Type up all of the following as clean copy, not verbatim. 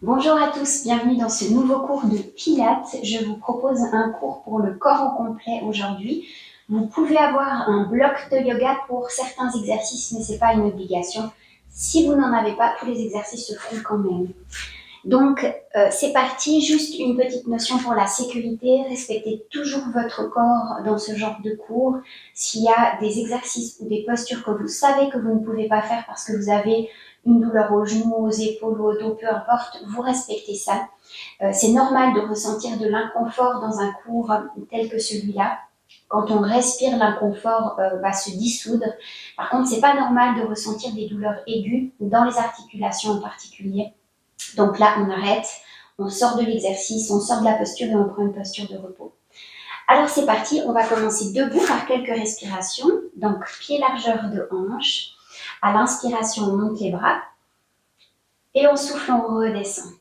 Bonjour à tous, bienvenue dans ce nouveau cours de Pilates. Je vous propose un cours pour le corps au complet aujourd'hui. Vous pouvez avoir un bloc de yoga pour certains exercices, mais ce n'est pas une obligation. Si vous n'en avez pas, tous les exercices se font quand même. Donc, c'est parti, juste une petite notion pour la sécurité. Respectez toujours votre corps dans ce genre de cours. S'il y a des exercices ou des postures que vous savez que vous ne pouvez pas faire parce que vous avez une douleur aux genoux, aux épaules ou au dos, peu importe, vous respectez ça. C'est normal de ressentir de l'inconfort dans un cours tel que celui-là. Quand on respire, l'inconfort va se dissoudre. Par contre, c'est pas normal de ressentir des douleurs aiguës dans les articulations en particulier. Donc là, on arrête, on sort de l'exercice, on sort de la posture et on prend une posture de repos. Alors c'est parti, on va commencer debout par quelques respirations. Donc pied largeur de hanche. À l'inspiration, on monte les bras et on souffle, on redescend.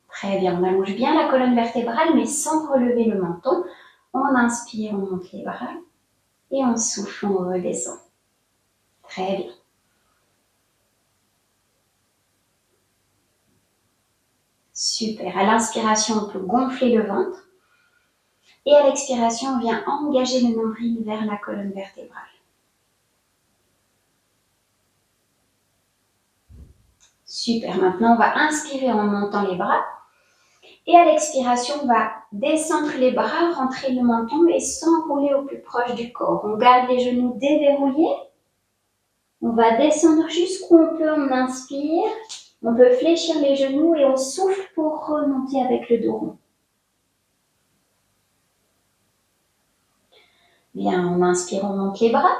Très bien, on allonge bien la colonne vertébrale mais sans relever le menton. On inspire, on monte les bras et on souffle, on redescend. Très bien. Super. À l'inspiration, on peut gonfler le ventre. Et à l'expiration, on vient engager le nombril vers la colonne vertébrale. Super. Maintenant, on va inspirer en montant les bras. Et à l'expiration, on va descendre les bras, rentrer le menton et s'enrouler au plus proche du corps. On garde les genoux déverrouillés. On va descendre jusqu'où on peut, on inspire. On peut fléchir les genoux et on souffle pour remonter avec le dos rond. Bien, on inspire, on monte les bras.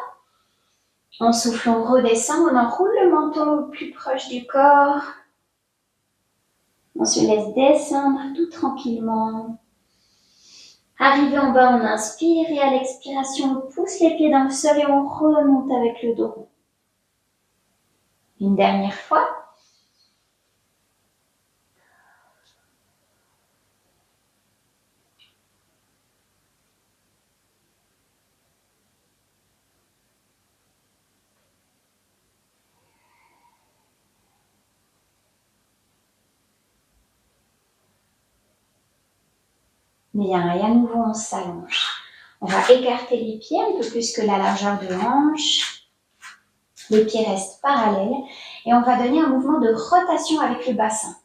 On souffle, on redescend, on enroule le menton au plus proche du corps. On se laisse descendre tout tranquillement. Arrivé en bas, on inspire et à l'expiration, on pousse les pieds dans le sol et on remonte avec le dos rond. Une dernière fois. Bien, et à nouveau, on s'allonge. On va écarter les pieds un peu plus que la largeur de hanche. Les pieds restent parallèles et on va donner un mouvement de rotation avec le bassin.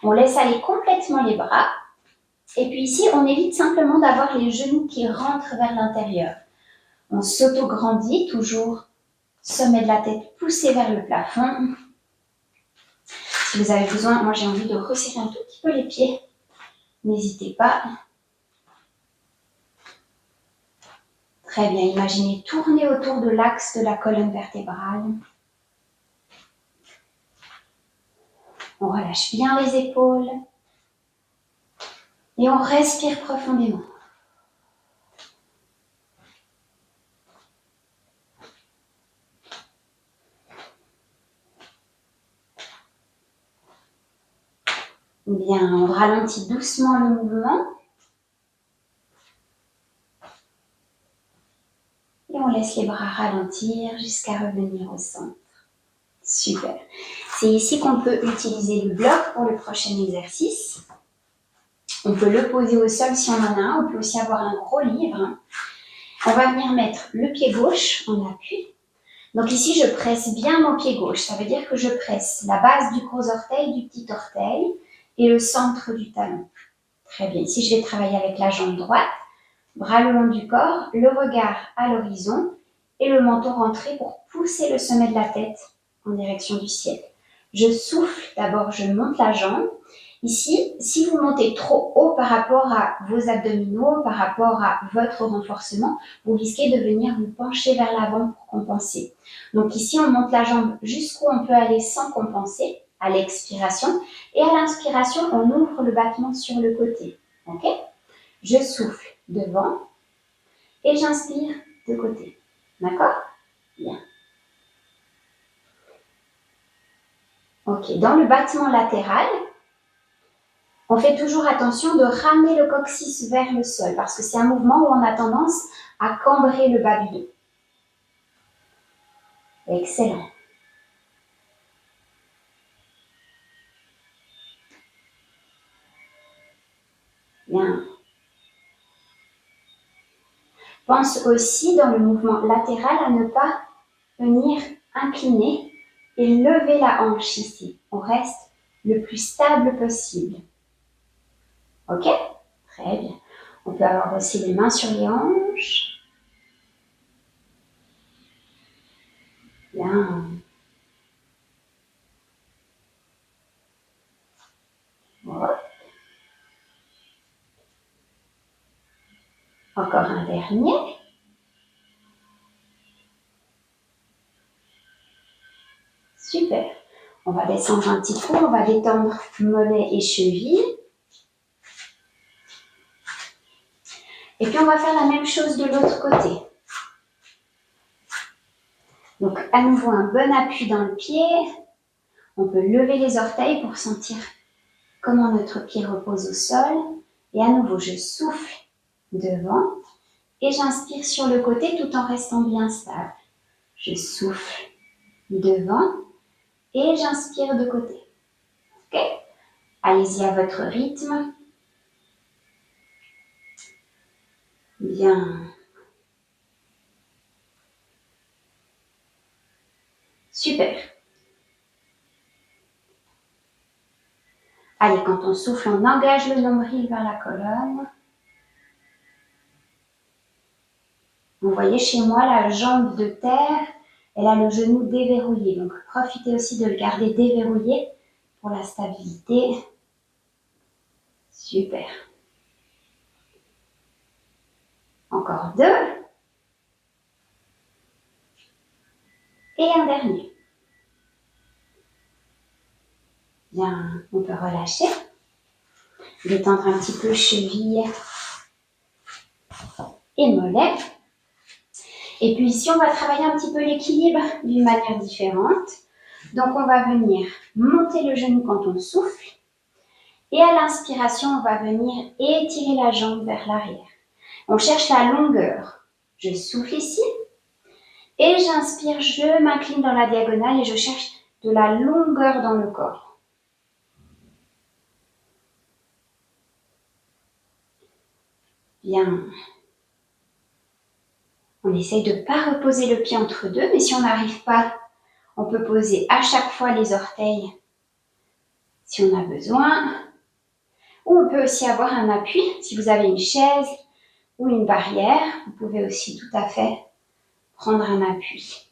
On laisse aller complètement les bras. Et puis ici, on évite simplement d'avoir les genoux qui rentrent vers l'intérieur. On s'auto-grandit, toujours sommet de la tête poussé vers le plafond. Si vous avez besoin, moi j'ai envie de resserrer un tout petit peu les pieds. N'hésitez pas. Très bien, imaginez tourner autour de l'axe de la colonne vertébrale. On relâche bien les épaules. Et on respire profondément. Bien, on ralentit doucement le mouvement. Et on laisse les bras ralentir jusqu'à revenir au centre. Super. C'est ici qu'on peut utiliser le bloc pour le prochain exercice. On peut le poser au sol si on en a un. On peut aussi avoir un gros livre. On va venir mettre le pied gauche en appui. Donc ici, je presse bien mon pied gauche. Ça veut dire que je presse la base du gros orteil, du petit orteil et le centre du talon. Très bien. Ici, je vais travailler avec la jambe droite. Bras le long du corps, le regard à l'horizon et le menton rentré pour pousser le sommet de la tête en direction du ciel. Je souffle, d'abord je monte la jambe. Ici, si vous montez trop haut par rapport à vos abdominaux, par rapport à votre renforcement, vous risquez de venir vous pencher vers l'avant pour compenser. Donc ici, on monte la jambe jusqu'où on peut aller sans compenser, à l'expiration. Et à l'inspiration, on ouvre le battement sur le côté. Ok ? Je souffle devant et j'inspire de côté. D'accord ? Bien. Ok, dans le battement latéral, on fait toujours attention de ramener le coccyx vers le sol parce que c'est un mouvement où on a tendance à cambrer le bas du dos. Excellent. Pense aussi dans le mouvement latéral à ne pas venir incliner et lever la hanche ici. On reste le plus stable possible. Ok? Très bien. On peut avoir aussi les mains sur les hanches. Bien. Hop. Encore un dernier. Super. On va descendre un petit peu, on va détendre mollet et cheville. Et puis on va faire la même chose de l'autre côté. Donc à nouveau un bon appui dans le pied. On peut lever les orteils pour sentir comment notre pied repose au sol. Et à nouveau, je souffle devant et j'inspire sur le côté tout en restant bien stable. Je souffle devant et j'inspire de côté. Ok? Allez-y à votre rythme. Bien. Super. Allez, quand on souffle, on engage le nombril vers la colonne. Vous voyez chez moi la jambe de terre, elle a le genou déverrouillé. Donc profitez aussi de le garder déverrouillé pour la stabilité. Super. Encore 2. Et un dernier. Bien, on peut relâcher. Détendre un petit peu cheville et mollet. Et puis ici, on va travailler un petit peu l'équilibre d'une manière différente. Donc, on va venir monter le genou quand on souffle. Et à l'inspiration, on va venir étirer la jambe vers l'arrière. On cherche la longueur. Je souffle ici. Et j'inspire, je m'incline dans la diagonale et je cherche de la longueur dans le corps. Bien. On essaye de ne pas reposer le pied entre deux, mais si on n'arrive pas, on peut poser à chaque fois les orteils si on a besoin. Ou on peut aussi avoir un appui. Si vous avez une chaise ou une barrière, vous pouvez aussi tout à fait prendre un appui.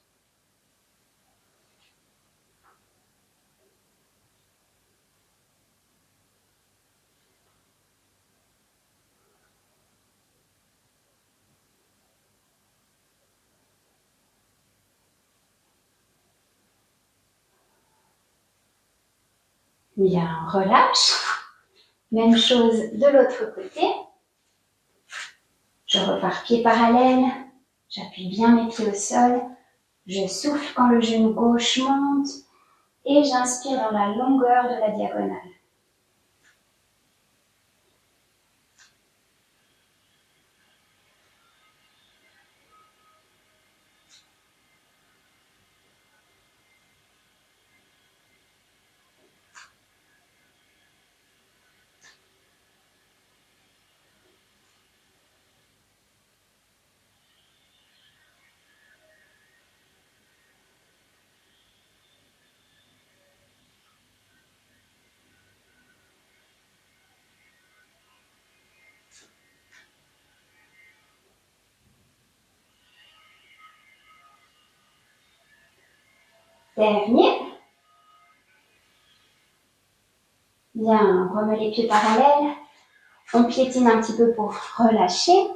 Bien, relâche. Même chose de l'autre côté. Je repars pied parallèle. J'appuie bien mes pieds au sol. Je souffle quand le genou gauche monte. Et j'inspire dans la longueur de la diagonale. Dernier. Bien, on remet les pieds parallèles. On piétine un petit peu pour relâcher.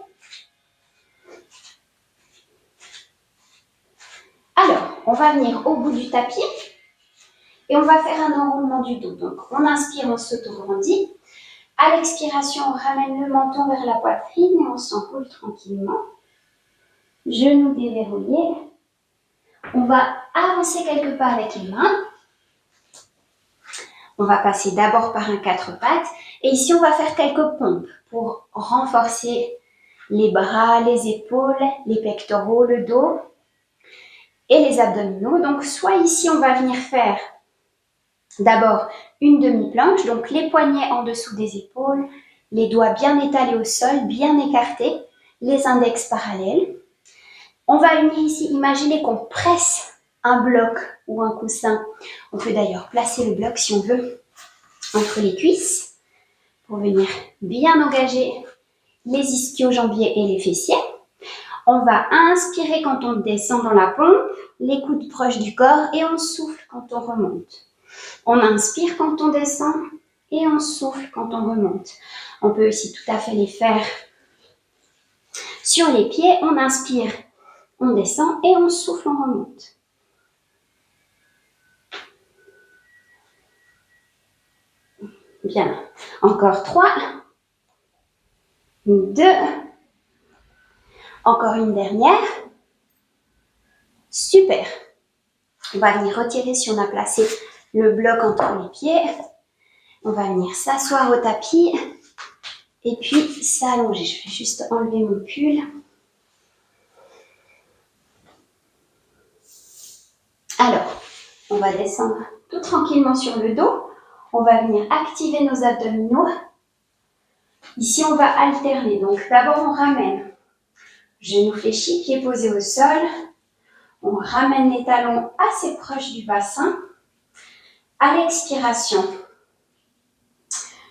Alors, on va venir au bout du tapis et on va faire un enroulement du dos. Donc, on inspire, on s'auto-grandit. À l'expiration, on ramène le menton vers la poitrine et on s'enroule tranquillement. Genoux déverrouillés. On va avancer quelques pas avec les mains. On va passer d'abord par un 4 pattes. Et ici, on va faire quelques pompes pour renforcer les bras, les épaules, les pectoraux, le dos et les abdominaux. Donc, soit ici, on va venir faire d'abord une demi-planche, donc les poignets en dessous des épaules, les doigts bien étalés au sol, bien écartés, les index parallèles. On va venir ici, imaginer qu'on presse un bloc ou un coussin. On peut d'ailleurs placer le bloc si on veut entre les cuisses pour venir bien engager les ischio-jambiers et les fessiers. On va inspirer quand on descend dans la pompe, les coudes proches du corps et on souffle quand on remonte. On inspire quand on descend et on souffle quand on remonte. On peut aussi tout à fait les faire sur les pieds. On inspire, on descend et on souffle, on remonte. Bien. Encore 3, 2, encore une dernière. Super. On va venir retirer si on a placé le bloc entre les pieds. On va venir s'asseoir au tapis et puis s'allonger. Je vais juste enlever mon pull. Alors, on va descendre tout tranquillement sur le dos. On va venir activer nos abdominaux. Ici, on va alterner. Donc, d'abord, on ramène. Genou fléchi, pied posé au sol. On ramène les talons assez proches du bassin. À l'expiration,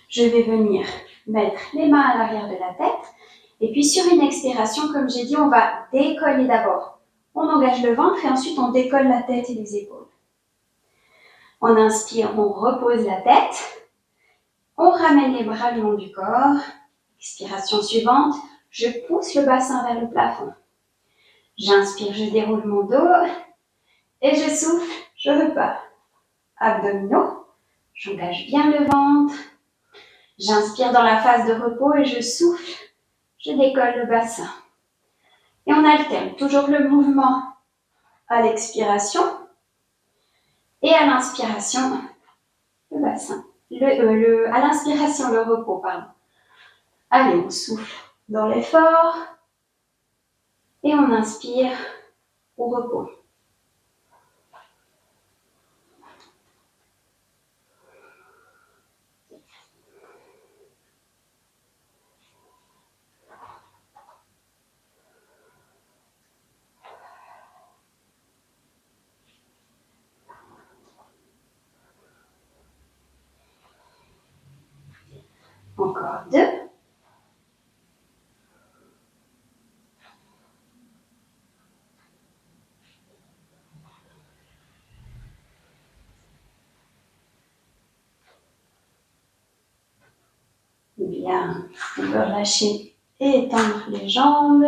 je vais venir mettre les mains à l'arrière de la tête. Et puis, sur une expiration, comme j'ai dit, on va décoller d'abord. On engage le ventre et ensuite, on décolle la tête et les épaules. On inspire, on repose la tête. On ramène les bras le long du corps. Expiration suivante, je pousse le bassin vers le plafond. J'inspire, je déroule mon dos. Et je souffle, je repars. Abdominaux, j'engage bien le ventre. J'inspire dans la phase de repos et je souffle, je décolle le bassin. Et on alterne toujours le mouvement à l'expiration et à l'inspiration, le bassin. À l'inspiration, le repos, pardon. Allez, on souffle dans l'effort et on inspire au repos. Encore 2. Bien, on peut relâcher et étendre les jambes.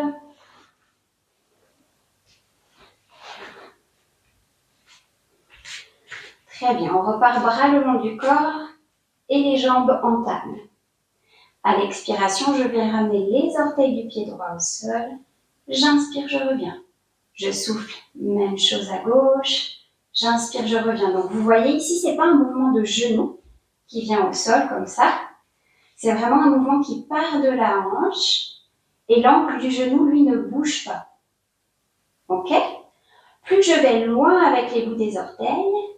Très bien, on repart bras le long du corps et les jambes en table. À l'expiration, je vais ramener les orteils du pied droit au sol. J'inspire, je reviens. Je souffle, même chose à gauche. J'inspire, je reviens. Donc vous voyez ici, ce n'est pas un mouvement de genou qui vient au sol comme ça. C'est vraiment un mouvement qui part de la hanche et l'angle du genou, lui, ne bouge pas. Ok? Plus je vais loin avec les bouts des orteils,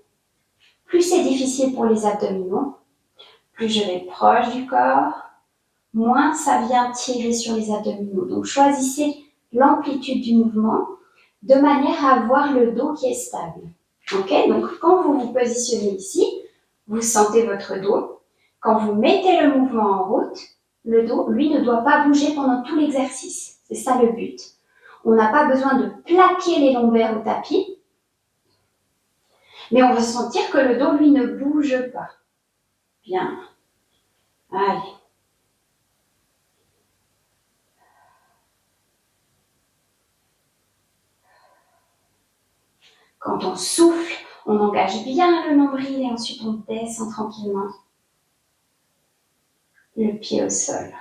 plus c'est difficile pour les abdominaux. Plus je vais proche du corps, moins ça vient tirer sur les abdominaux. Donc choisissez l'amplitude du mouvement de manière à avoir le dos qui est stable. Ok? Donc quand vous vous positionnez ici, vous sentez votre dos. Quand vous mettez le mouvement en route, le dos, lui, ne doit pas bouger pendant tout l'exercice. C'est ça le but. On n'a pas besoin de plaquer les lombaires au tapis, mais on veut sentir que le dos, lui, ne bouge pas. Bien. Allez. Quand on souffle, on engage bien le nombril et ensuite on descend tranquillement le pied au sol.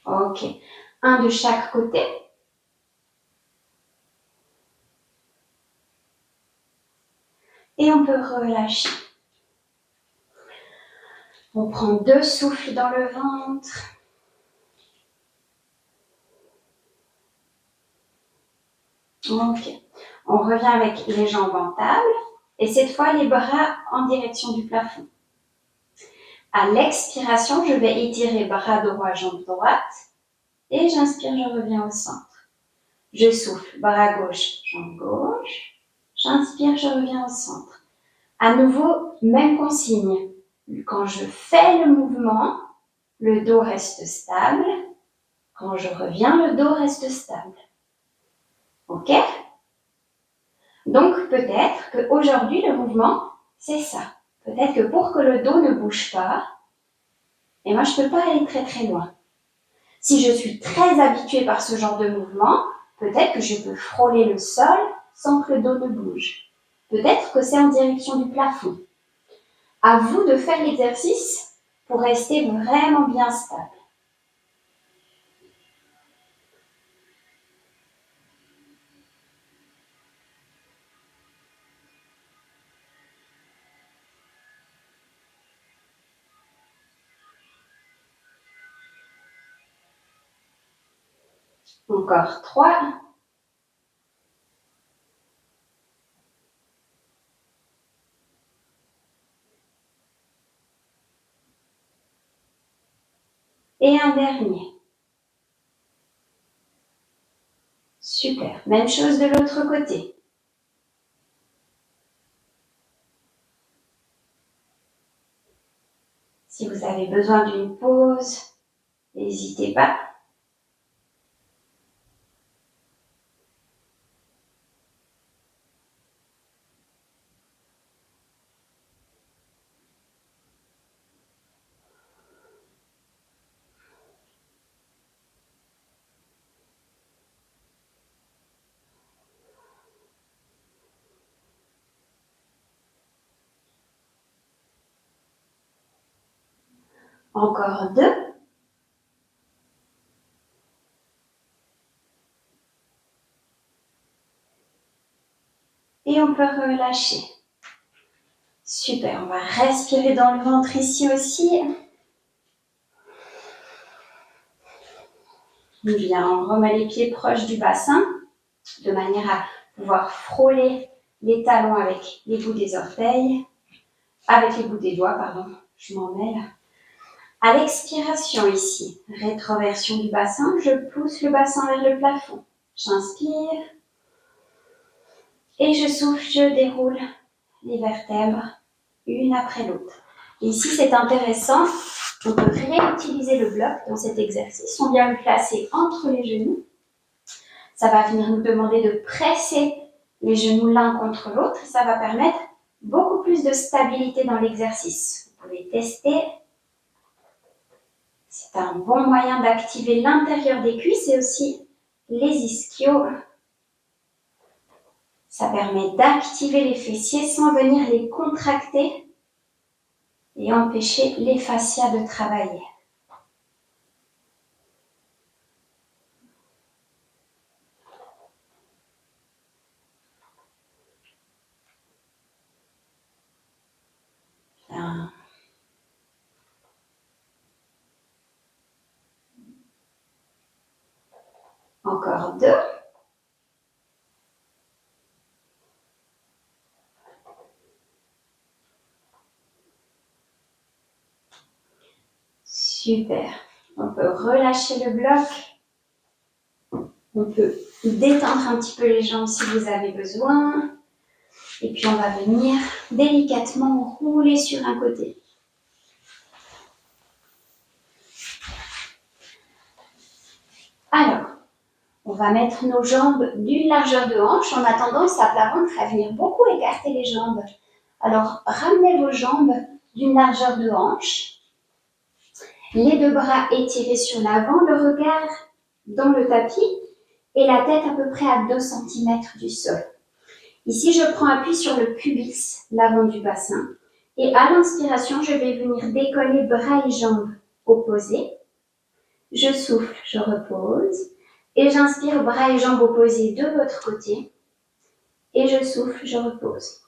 Ok. Un de chaque côté. Et on peut relâcher. On prend 2 souffles dans le ventre. Ok. On revient avec les jambes en table Et cette fois, les bras en direction du plafond. À l'expiration, je vais étirer bras droit, jambe droite. Et j'inspire, je reviens au centre. Je souffle, bras gauche, jambe gauche. J'inspire, je reviens au centre. À nouveau, même consigne. Quand je fais le mouvement, le dos reste stable. Quand je reviens, le dos reste stable. OK? Donc, peut-être qu'aujourd'hui, le mouvement, c'est ça. Peut-être que pour que le dos ne bouge pas, et moi, je ne peux pas aller très très loin. Si je suis très habituée par ce genre de mouvement, peut-être que je peux frôler le sol sans que le dos ne bouge. Peut-être que c'est en direction du plafond. À vous de faire l'exercice pour rester vraiment bien stable. Encore 3. Et un dernier. Super. Même chose de l'autre côté. Si vous avez besoin d'une pause, n'hésitez pas. Encore 2. Et on peut relâcher. Super, on va respirer dans le ventre ici aussi. Bien, on remet les pieds proches du bassin, de manière à pouvoir frôler les talons avec les bouts des orteils, avec les bouts des doigts, pardon, je m'en mêle. À l'expiration ici, rétroversion du bassin, je pousse le bassin vers le plafond. J'inspire et je souffle, je déroule les vertèbres une après l'autre. Ici, c'est intéressant, on peut réutiliser le bloc dans cet exercice. On vient le placer entre les genoux. Ça va venir nous demander de presser les genoux l'un contre l'autre. Ça va permettre beaucoup plus de stabilité dans l'exercice. Vous pouvez tester. C'est un bon moyen d'activer l'intérieur des cuisses et aussi les ischios. Ça permet d'activer les fessiers sans venir les contracter et empêcher les fascias de travailler. Bien. Encore 2. Super. On peut relâcher le bloc. On peut détendre un petit peu les jambes si vous avez besoin. Et puis on va venir délicatement rouler sur un côté. Alors, on va mettre nos jambes d'une largeur de hanche. On a tendance à plat ventre à venir beaucoup écarter les jambes. Alors, ramenez vos jambes d'une largeur de hanche. Les 2 bras étirés sur l'avant, le regard dans le tapis et la tête à peu près à 2 cm du sol. Ici, je prends appui sur le pubis, l'avant du bassin. Et à l'inspiration, je vais venir décoller bras et jambes opposés. Je souffle, je repose. Et j'inspire, bras et jambes opposés de l'autre côté. Et je souffle, je repose.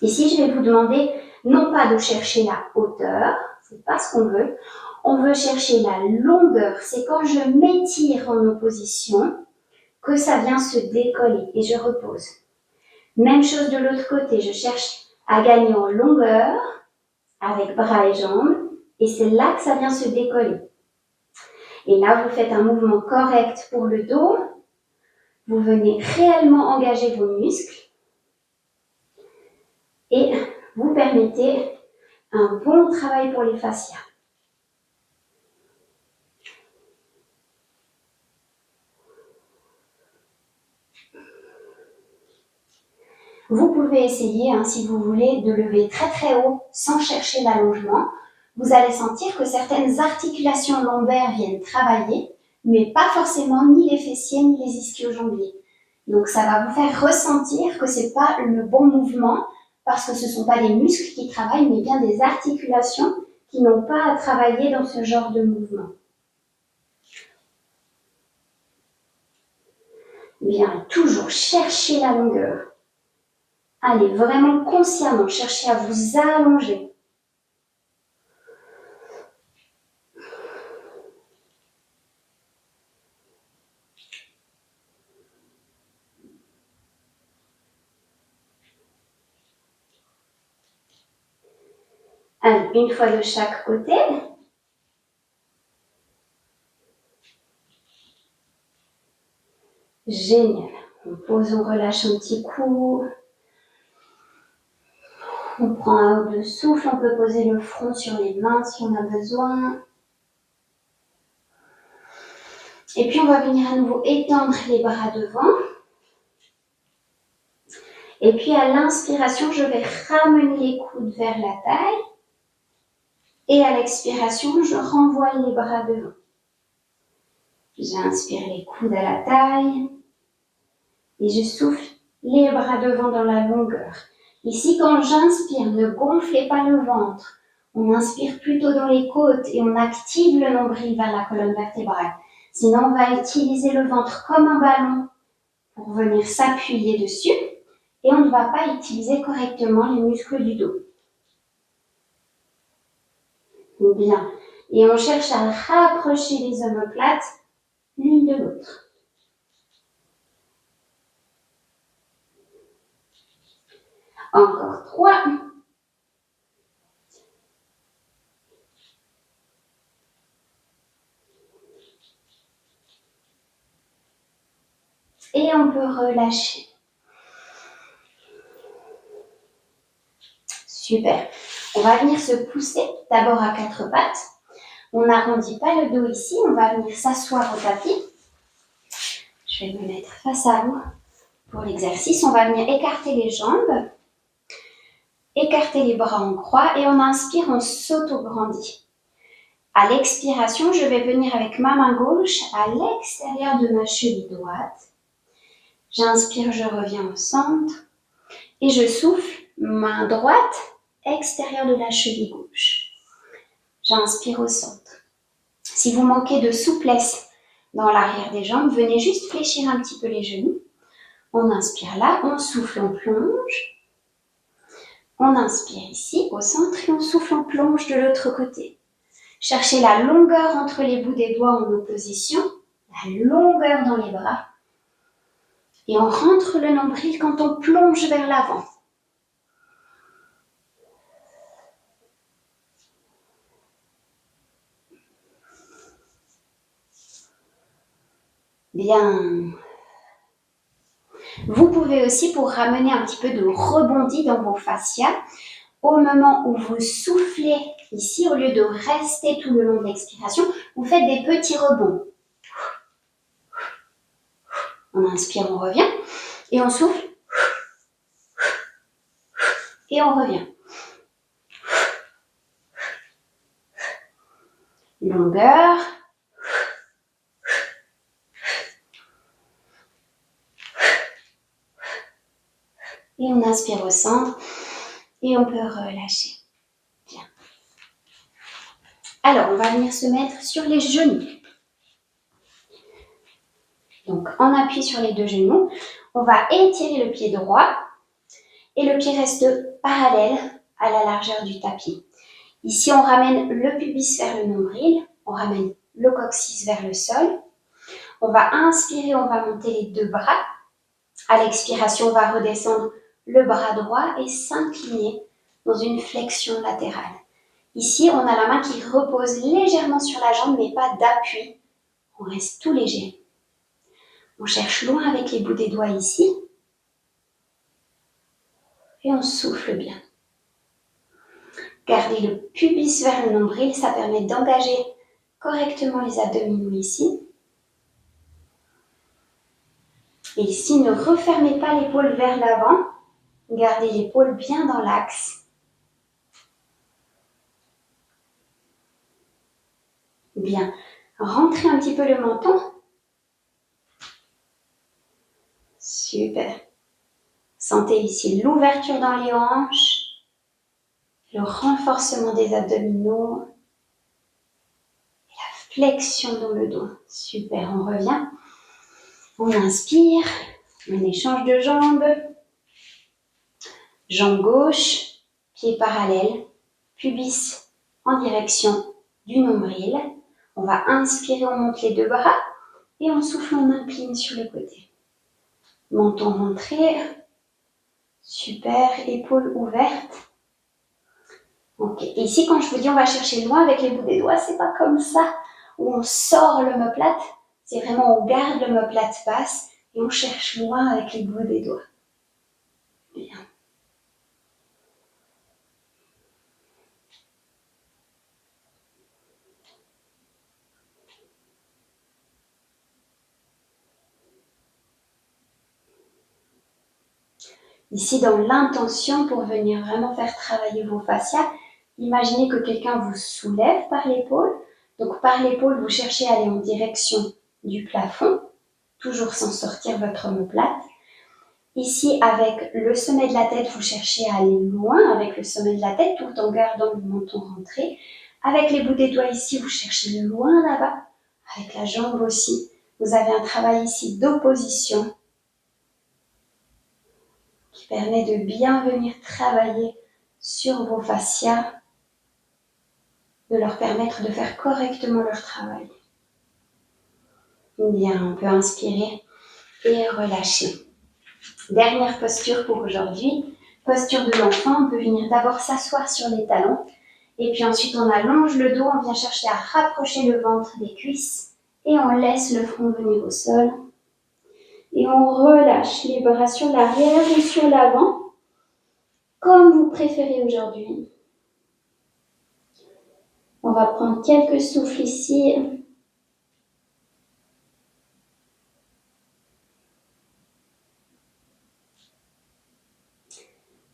Ici, je vais vous demander non pas de chercher la hauteur, c'est pas ce qu'on veut. On veut chercher la longueur. C'est quand je m'étire en opposition que ça vient se décoller et je repose. Même chose de l'autre côté, je cherche à gagner en longueur avec bras et jambes et c'est là que ça vient se décoller. Et là, vous faites un mouvement correct pour le dos. Vous venez réellement engager vos muscles et vous permettez un bon travail pour les fascias. Vous pouvez essayer, si vous voulez, de lever très très haut sans chercher l'allongement. Vous allez sentir que certaines articulations lombaires viennent travailler, mais pas forcément ni les fessiers ni les ischio-jambiers. Donc ça va vous faire ressentir que ce n'est pas le bon mouvement parce que ce ne sont pas les muscles qui travaillent, mais bien des articulations qui n'ont pas à travailler dans ce genre de mouvement. Bien, toujours chercher la longueur. Allez, vraiment consciemment, cherchez à vous allonger. Allez, une fois de chaque côté. Génial. On pose, on relâche un petit coup. On prend un ou deux souffles. On peut poser le front sur les mains si on a besoin. Et puis, on va venir à nouveau étendre les bras devant. Et puis, à l'inspiration, je vais ramener les coudes vers la taille. Et à l'expiration, je renvoie les bras devant. J'inspire les coudes à la taille. Et je souffle les bras devant dans la longueur. Ici, quand j'inspire, ne gonflez pas le ventre. On inspire plutôt dans les côtes et on active le nombril vers la colonne vertébrale. Sinon, on va utiliser le ventre comme un ballon pour venir s'appuyer dessus et on ne va pas utiliser correctement les muscles du dos. Bien. Et on cherche à rapprocher les omoplates l'une de l'autre. Encore 3. Et on peut relâcher. Super. On va venir se pousser d'abord à 4 pattes. On n'arrondit pas le dos ici. On va venir s'asseoir au tapis. Je vais me mettre face à vous pour l'exercice. On va venir écarter les jambes, écarter les bras en croix et on inspire, on s'auto-grandit. À l'expiration, je vais venir avec ma main gauche à l'extérieur de ma cheville droite. J'inspire, je reviens au centre et je souffle, main droite, extérieur de la cheville gauche. J'inspire au centre. Si vous manquez de souplesse dans l'arrière des jambes, venez juste fléchir un petit peu les genoux. On inspire là, on souffle, on plonge. On inspire ici, au centre, et on souffle, on plonge de l'autre côté. Cherchez la longueur entre les bouts des doigts en opposition, la longueur dans les bras. Et on rentre le nombril quand on plonge vers l'avant. Bien. Vous pouvez aussi, pour ramener un petit peu de rebondi dans vos fascias, au moment où vous soufflez ici, au lieu de rester tout le long de l'expiration, vous faites des petits rebonds. On inspire, on revient, et on souffle, et on revient. Longueur. Et on inspire au centre, et on peut relâcher. Bien. Alors, on va venir se mettre sur les genoux. Donc, en appui sur les deux genoux, on va étirer le pied droit et le pied reste parallèle à la largeur du tapis. Ici, on ramène le pubis vers le nombril, on ramène le coccyx vers le sol. On va inspirer, on va monter les deux bras. À l'expiration, on va redescendre le bras droit et s'incliner dans une flexion latérale. Ici, on a la main qui repose légèrement sur la jambe, mais pas d'appui. On reste tout léger. On cherche loin avec les bouts des doigts ici. Et on souffle bien. Gardez le pubis vers le nombril, ça permet d'engager correctement les abdominaux ici. Et ici, ne refermez pas l'épaule vers l'avant. Gardez l'épaule bien dans l'axe. Bien. Rentrez un petit peu le menton. Super. Sentez ici l'ouverture dans les hanches, le renforcement des abdominaux, et la flexion dans le dos. Super, on revient. On inspire, on échange de jambes. Jambe gauche, pied parallèle, pubis en direction du nombril. On va inspirer, on monte les deux bras et on souffle, on incline sur le côté. Menton rentré. Super, épaules ouvertes. Ok, ici quand je vous dis on va chercher loin avec les bouts des doigts, c'est pas comme ça où on sort l'omoplate, c'est vraiment on garde l'omoplate basse et on cherche loin avec les bouts des doigts. Bien. Ici, dans l'intention, pour venir vraiment faire travailler vos fascias, imaginez que quelqu'un vous soulève par l'épaule. Donc, par l'épaule, vous cherchez à aller en direction du plafond, toujours sans sortir votre omoplate. Ici, avec le sommet de la tête, vous cherchez à aller loin avec le sommet de la tête, tout en gardant le menton rentré. Avec les bouts des doigts ici, vous cherchez loin là-bas. Avec la jambe aussi, vous avez un travail ici d'opposition qui permet de bien venir travailler sur vos fascias, de leur permettre de faire correctement leur travail. Bien, on peut inspirer et relâcher. Dernière posture pour aujourd'hui, posture de l'enfant. On peut venir d'abord s'asseoir sur les talons et puis ensuite on allonge le dos, on vient chercher à rapprocher le ventre des cuisses et on laisse le front venir au sol. Et on relâche les bras sur l'arrière ou sur l'avant, comme vous préférez aujourd'hui. On va prendre quelques souffles ici.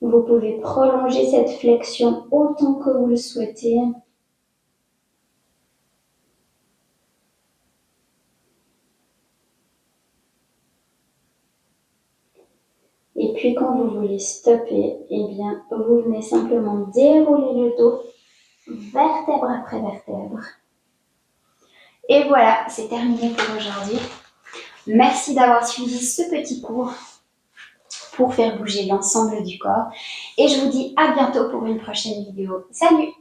Vous pouvez prolonger cette flexion autant que vous le souhaitez. Et puis quand vous voulez stopper, eh bien, vous venez simplement dérouler le dos, vertèbre après vertèbre. Et voilà, c'est terminé pour aujourd'hui. Merci d'avoir suivi ce petit cours pour faire bouger l'ensemble du corps. Et je vous dis à bientôt pour une prochaine vidéo. Salut!